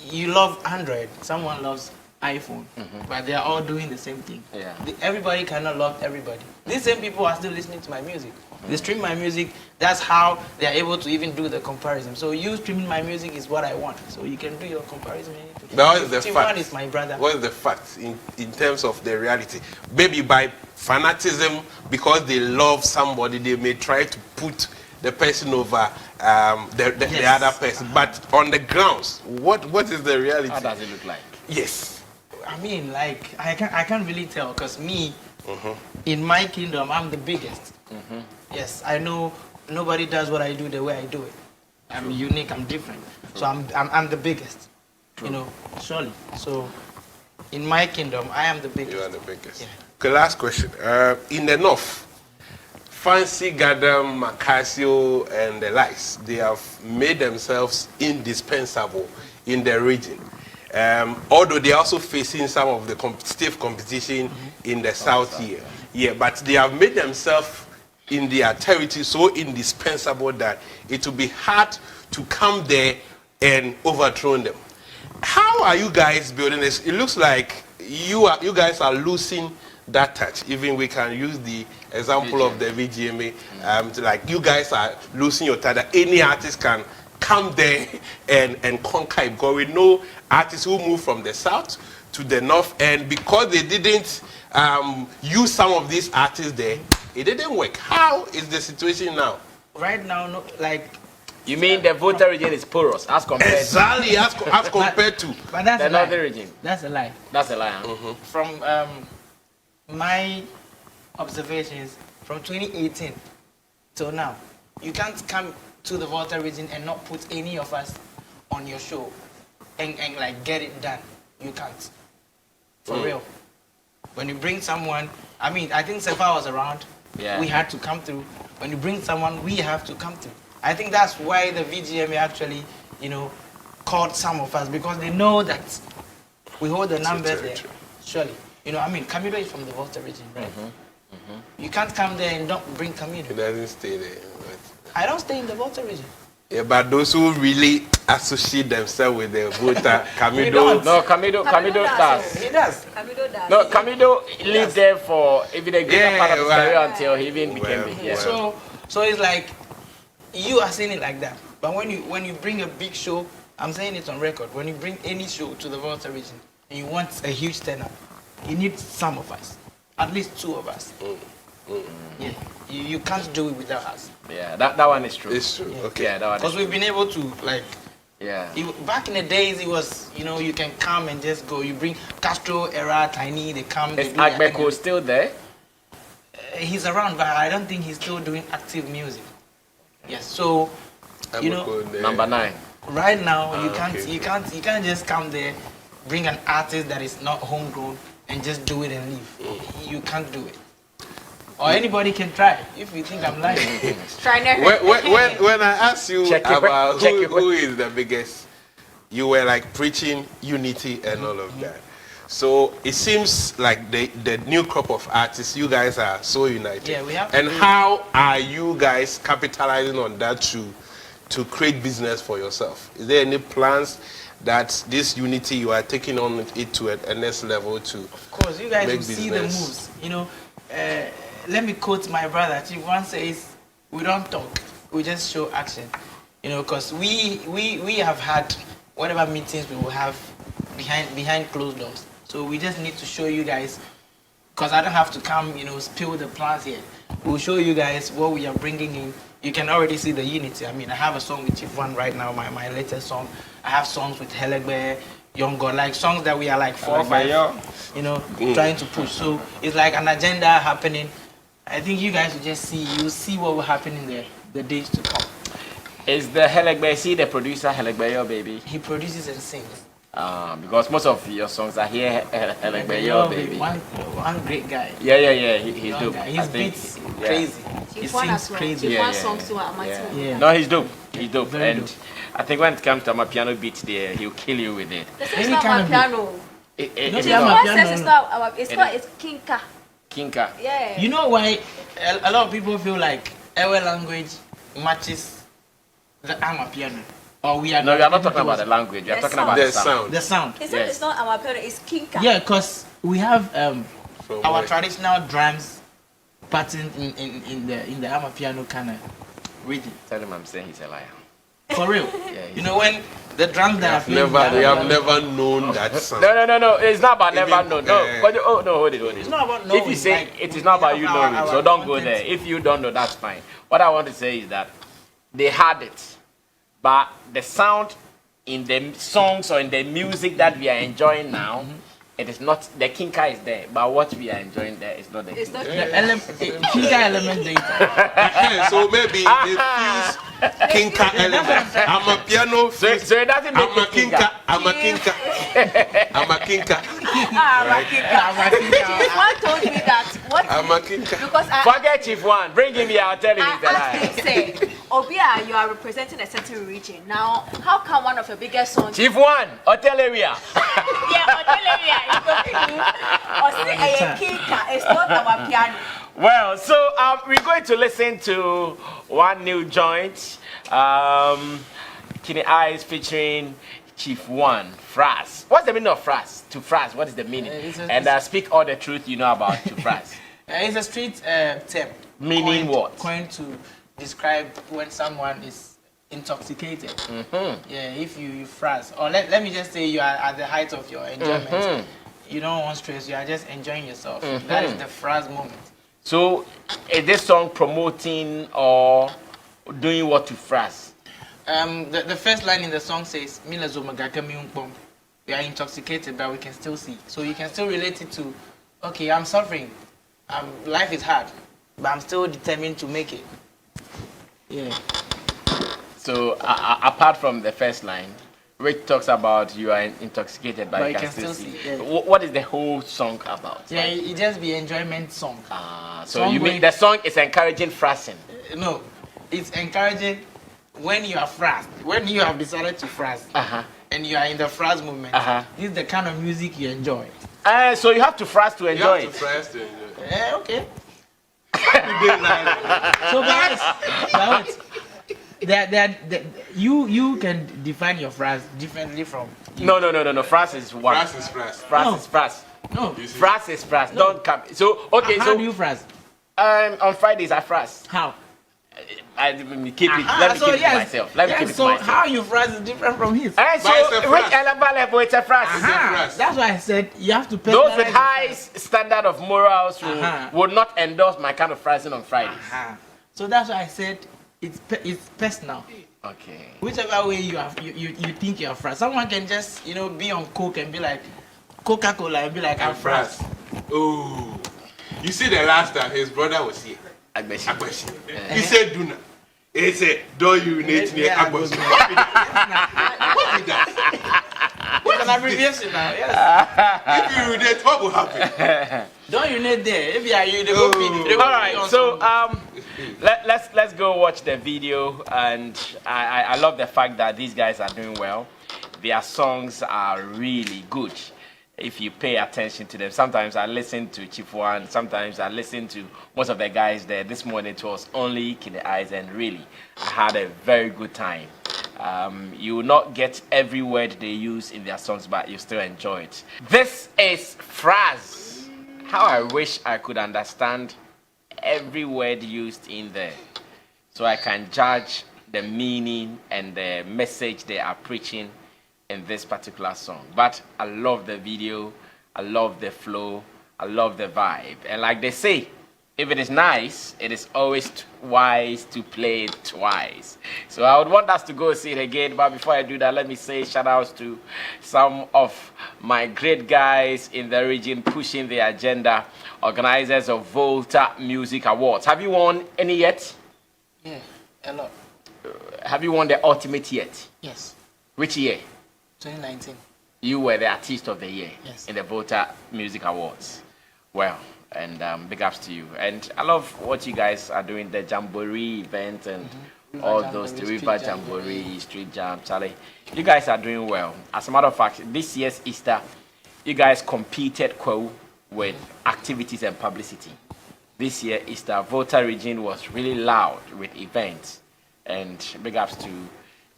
you love Android, someone loves iPhone, but they are all doing the same thing. Yeah. Everybody cannot love everybody. These same people are still listening to my music. They stream my music. That's how they are able to even do the comparison. So you streaming my music is what I want. So you can do your comparison. But what is the Chief fact? One is my brother. What is the fact in terms of the reality? Maybe by fanatism, because they love somebody, they may try to put the person over the other person. But on the grounds, what is the reality? How does it look like? Yes. I mean, like I can't really tell because me, in my kingdom, I'm the biggest. Yes, I know nobody does what I do the way I do it. I'm unique. I'm different. So I'm the biggest. True. Surely. So in my kingdom, I am the biggest. You are the biggest. Yeah. Okay, last question. In the north, Fancy, Gadam, Macasio, and the likes, they have made themselves indispensable in the region. Although they are also facing some of the stiff competition in the south here. Yeah, but they have made themselves in their territory so indispensable that it will be hard to come there and overthrow them. How are you guys building this? It looks like you guys are losing that touch. Even we can use the example of the VGMA. Like you guys are losing your touch that any artist can come there and conquer it. Because we know artists who move from the south to the north, and because they didn't use some of these artists there, it didn't work. How is the situation now? Right now, no, like. You mean the Volta region is porous as compared Exactly, as compared to But that's the a lie. northern region? That's a lie. That's a lie. Huh? From my observations from 2018 till now, you can't come to the Volta region and not put any of us on your show and like get it done. You can't. For real. When you bring someone, I mean, I think Sefa was around. Yeah. We had to come through. When you bring someone, we have to come through. I think that's why the VGMA actually, called some of us, because they know that we hold the numbers there. Surely. I mean, Camido is from the Volta region, right? You can't come there and don't bring Camido. He doesn't stay there. I don't stay in the Volta region. Yeah, but those who really associate themselves with the Volta, Camido. No, Camido does. He does. Camido does. No, Camido lived there for even a greater part of his career until he even became big. Yeah. So it's like you are saying it like that. But when you bring a big show, I'm saying it on record. When you bring any show to the Volta region and you want a huge turnout, you need some of us, at least two of us. Yeah, you can't do it without us. Yeah, that one is true. It's true. Yeah. Okay. Yeah, that one. Because we've been able to Yeah. Back in the days, it was you can come and just go. You bring Castro era, Tiny, they come. Is Agbeko still there? He's around, but I don't think he's still doing active music. Yes, so Number 9. right now you okay. can't just come there, bring an artist that is not homegrown and just do it and leave. You can't do it. Or anybody can try if you think I'm lying. Try never. When I asked you about who is the biggest, you were like preaching unity and all of that. So it seems like the new crop of artists, you guys are so united. Yeah, we have. And how are you guys capitalizing on that to create business for yourself? Is there any plans that this unity you are taking on it to a next level to? Of course, you guys make will see the business? moves. Let me quote my brother. Chief One says, "We don't talk, we just show action." Because we have had whatever meetings we will have behind closed doors. So we just need to show you guys, because I don't have to come, spill the plans here. we'll show you guys what we are bringing in. You can already see the unity. I mean, I have a song with Chief One right now, my latest song. I have songs with Helegbe, Younger, like songs that we are like 4 or 5, you know, trying to push. So it's like an agenda happening. I think you guys will just see, you'll see what will happen in the days to come. Is the Helegbe, the producer Helegbe your baby? He produces and sings. Because most of your songs are here, Helegbe your baby. One great guy. Yeah. He's dope. His beats crazy. He sings crazy. Songs too, yeah. No, he's dope. He's dope. Very And dope. I think when it comes to Amapiano beats there, he'll kill you with it. This Any is not kind of Amapiano. It's Yeah, not Chief One says it's not Amapiano. It's Kinka. Kinka. Yeah. You know why a lot of people feel like our language matches the Amapiano? Or we are No, we are not talking about the language. We are The talking sound. about The the sound. sound. The sound. He said it's not Amapiano, it's Kinka. Yeah, because we have From our where? traditional drums pattern in the Amapiano kind of rhythm. Tell him I'm saying he's a liar. For real. Yeah, You know when the drums that are playing We have never known that sound. No. It's not about Even, never know. No. But, hold it. It's not about knowing. If you say like, it is not about we you have knowing, our so don't go content. there. If you don't know, that's fine. What I want to say is that they had it, but the sound in the songs or in the music that we are enjoying now, it is not, the kinka is there, but what we are enjoying there is not the It's not kinka. Kinka element data. So maybe they fuse kinka element. I'm a piano. So it doesn't make I'm a it kinka. I'm a kinka. Chief One told me that. What? I'm a kinka. Because Forget Chief One, bring him here, I'll tell him he's a I liar. asked him, say, Obia, you are representing a certain region. Now, how come one of your biggest songs? Chief One, hotel area. Yeah, or say a Kinka, it's not Amapiano. Well, so we're going to listen to one new joint. Keeny Eyes featuring Chief One, Fras. What's the meaning of Fras? To Fras, what is the meaning? And speak all the truth you know about to Fras. It's a street term. Meaning coined, what? Coined to describe when someone is intoxicated. Yeah, if you fraz. Or let me just say you are at the height of your enjoyment. You don't want stress, you are just enjoying yourself. That is the fraz moment. So, is this song promoting or doing what to Fras? The first line in the song says, "Mila zomagaka miumpom." We are intoxicated, but we can still see. So you can still relate it to, okay, I'm suffering. Life is hard, but I'm still determined to make it. Yeah. So, apart from the first line, which talks about you are intoxicated, but you can still see. Yeah. What is the whole song about? Yeah, it just be enjoyment song. So Song you mean going- the song is encouraging Frassing? No, it's encouraging when you are frazzed, when you have decided to frazz, and you are in the frazz movement. This is the kind of music you enjoy. So you have to Frass to You enjoy have to it. first to enjoy. Okay. Everyday life. So, but you can define your frazz differently from. No. Frass is one. Fras is fras. Frass No. is Frass. No. Frass is Frass. Don't come. So okay. How So do you frazz? on Fridays I Frass. How? I keep it. Let me keep it to myself. Let me keep it to so myself. how you frazz is different from his. So But it's a which Frass. level it's a Frass? Frass. That's why I said you have to. Those with personalize high your frazz. standard of morals would not endorse my kind of phrasing on Fridays. So that's why I said it's personal. Okay. Whichever way you think you're frazz. Someone can just be on Coke and be like Coca-Cola and be like I'm frazz. Oh. You see the last time his brother was here. Agbeshi. Agbeshi. He said Duna. He said, don't urinate near Yeah, Agbeshi. What is that? It's an abbreviation now, yes. If you urinate, what will happen? Don't urinate there. If you are they go pee. All right, so let's go watch the video, and I love the fact that these guys are doing well. Their songs are really good if you pay attention to them. Sometimes I listen to Chief One, sometimes I listen to most of the guys there. This morning it was only Keeny Eyes, and really I had a very good time. You will not get every word they use in their songs, but you still enjoy it. This is Fraz. How I wish I could understand every word used in there, so I can judge the meaning and the message they are preaching in this particular song. But I love the video, I love the flow, I love the vibe. And like they say, if it is nice, it is always wise to play it twice. So I would want us to go see it again. But before I do that, let me say shout outs to some of my great guys in the region pushing the agenda, organizers of Volta Music Awards. Have you won any yet? Yeah, a lot. Have you won the ultimate yet? Yes. Which year? 2019. You were the artist of the year Yes. in the Volta Music Awards. Well, and big ups to you. And I love what you guys are doing, the Jamboree event and all those, the River Jamboree, Street Jam, Charlie. You guys are doing well. As a matter of fact, this year's Easter, you guys competed with activities and publicity. This year, Easter, Volta region was really loud with events. And big ups to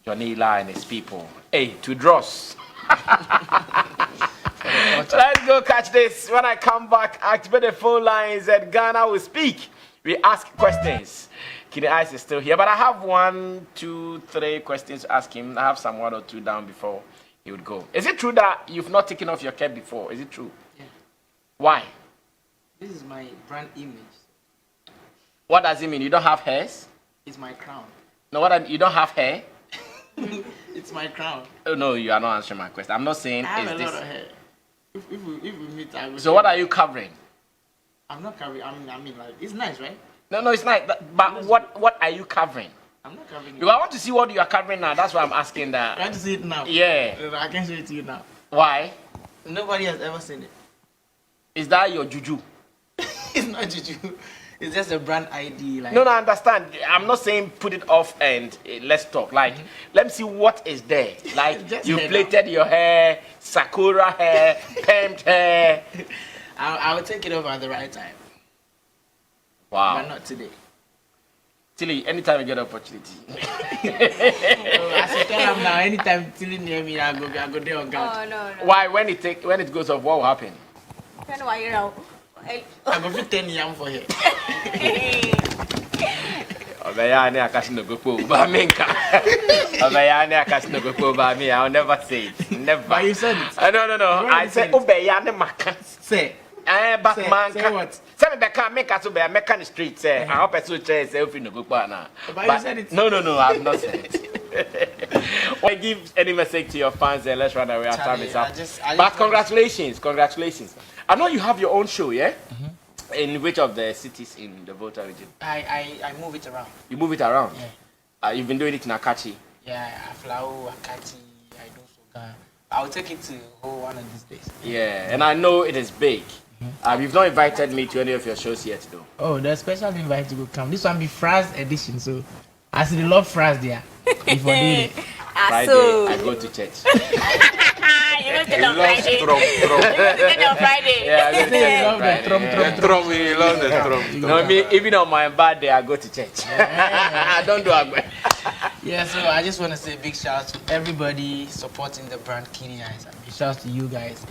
Jonila and his people. Hey, to Dross. Let's go catch this. When I come back, activate the phone lines and Ghana will speak. We ask questions. Keeny Ice is still here, but I have 1, 2, 3 questions to ask him. I have some 1 or 2 down before he would go. Is it true that you've not taken off your cap before? Is it true? Yeah. Why? This is my brand image. What does it mean? You don't have hairs? It's my crown. No, you don't have hair? It's my crown. Oh, no, you are not answering my question. I'm not saying I have is a this. lot of hair. If we meet, I will. So what are you covering? I'm not covering. I mean, like, it's nice, right? No, it's not. But what are you covering? I'm not covering it. Because I want to see what you are covering now. That's why I'm asking that. Try to see it now. Yeah. I can show it to you now. Why? Nobody has ever seen it. Is that your juju? It's not juju. It's just a brand ID. Like. No, I understand. I'm not saying put it off and let's talk. Like, let me see what is there. Like, Just you hair plaited your hair, sakura hair, permed hair. I will take it off at the right time. Wow. But not today. Tilly, anytime you get an opportunity. So as you tell them now, anytime Tilly near me, I go there on guard. Oh, no. Why? When it goes off, what will happen? When why you know? I go fit 10 yam for her. I'll never say it. Never. But you said it. No. I said, Say. Batman Say what? Say me can make us be make on the street say I hope so say if you no go now. But you said it. No, I've not said it. Well, give any message to your fans and let's run away. Our time is up. But congratulations. I know you have your own show, yeah? In which of the cities in the Volta region? I move it around. You move it around? Yeah. You've been doing it in Akachi? Yeah, Aflao, Akati, I do Soga. I'll take it to whole one of these days. Yeah, and I know it is big. You've not invited me to any of your shows yet, though. Oh, the special invite to go come. This one be Fraz edition, so I see the love Fraz there. If I do it. Friday, I go to church. You don't get on Friday. You don't get on Friday. Yeah, I go to church on Friday. We love the drum. No, me, even on my bad day, I go to church. I don't do agbe. Yeah, so I just want to say a big shout out to everybody supporting the brand Keeny Eyes. A big shout out to you guys.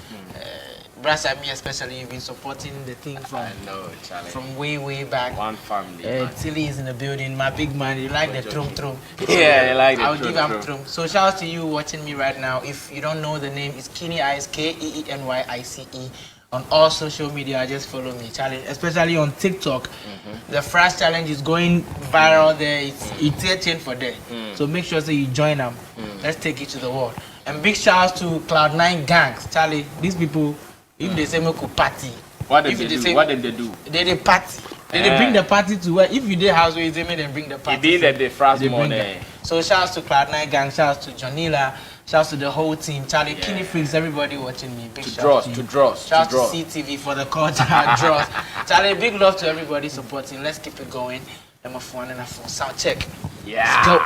Brass and me especially, you've been supporting the thing from way back. One family. Tilly is in the building, my big man. You like the trum. Yeah, I like the I'll give him trum. So shout out to you watching me right now. If you don't know the name, it's Keeny Eyes, KEENYICE. On all social media, just follow me, Charlie. Especially on TikTok, the Flash challenge is going viral there. It's a change for there. So make sure that you join them. Let's take it to the world. And big shout out to Cloud9 gangs, Charlie. These people. If they say make a party, what did they do? What did they do? They party. They bring the party to where if you did house where they make them bring the party. They did the first morning. So shouts to Cloud9 gang, shouts to Jonila, shouts to the whole team, Charlie, Keeny Freaks, everybody watching me. Big shout to Dross. Shouts to CTV for the culture, Dross. Charlie, big love to everybody supporting. Let's keep it going. I'm a phone and a phone sound check. Yeah. Let's go.